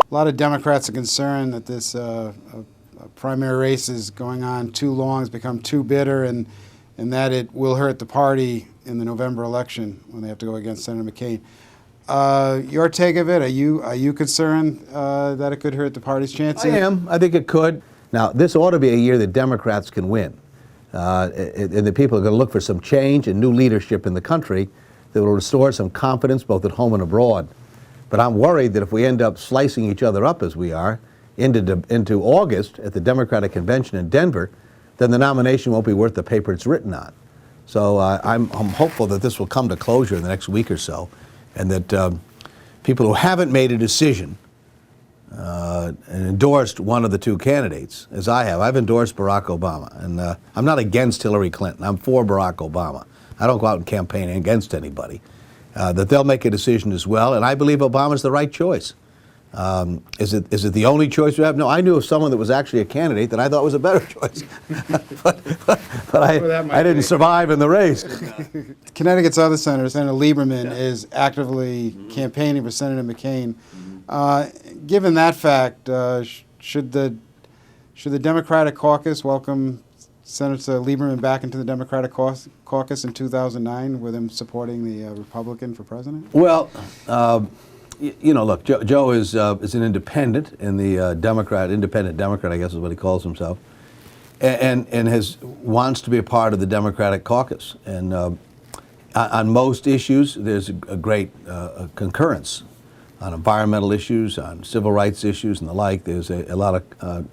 A lot of Democrats are concerned that this primary race is going on too long, has become too bitter, and that it will hurt the party in the November election when they have to go against Senator McCain. Your take of it? Are you concerned that it could hurt the party's chances? I am. I think it could. Now, this ought to be a year that Democrats can win. And the people are going to look for some change and new leadership in the country that will restore some confidence both at home and abroad. But I'm worried that if we end up slicing each other up as we are into August at the Democratic Convention in Denver, then the nomination won't be worth the paper it's written on. So I'm hopeful that this will come to closure in the next week or so, and that people who haven't made a decision and endorsed one of the two candidates, as I have. I've endorsed Barack Obama, and I'm not against Hillary Clinton. I'm for Barack Obama. I don't go out and campaign against anybody. That they'll make a decision as well, and I believe Obama's the right choice. Is it the only choice we have? No, I knew of someone that was actually a candidate that I thought was a better choice, but I didn't survive in the race. Connecticut's other senator, Senator Lieberman, is actively campaigning for Senator McCain. Given that fact, should the Democratic caucus welcome Senator Lieberman back into the Democratic caucus in 2009 with him supporting the Republican for president? Well, you know, look, Joe is an independent in the independent Democrat, I guess is what he calls himself, and wants to be a part of the Democratic caucus. And on most issues, there's a great concurrence. On environmental issues, on civil rights issues and the like, there's a lot of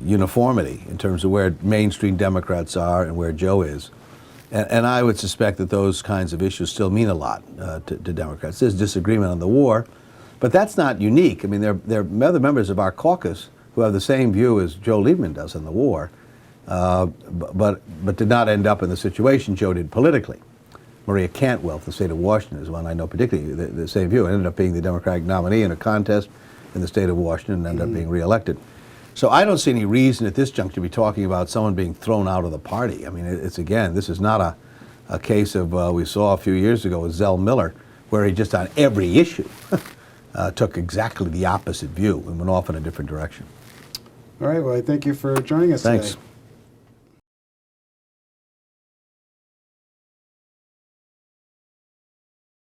uniformity in terms of where mainstream Democrats are and where Joe is. And I would suspect that those kinds of issues still mean a lot to Democrats. There's disagreement on the war, but that's not unique. I mean, there are other members of our caucus who have the same view as Joe Lieberman does on the war, but did not end up in the situation Joe did politically. Maria Cantwell, the state of Washington, is one I know particularly, the same view. Ended up being the Democratic nominee in a contest in the state of Washington and ended up being reelected. So I don't see any reason at this juncture to be talking about someone being thrown out of the party. I mean, again, this is not a case of we saw a few years ago with Zell Miller, where he just on every issue took exactly the opposite view and went off in a different direction. All right, well, I thank you for joining us Thanks. today.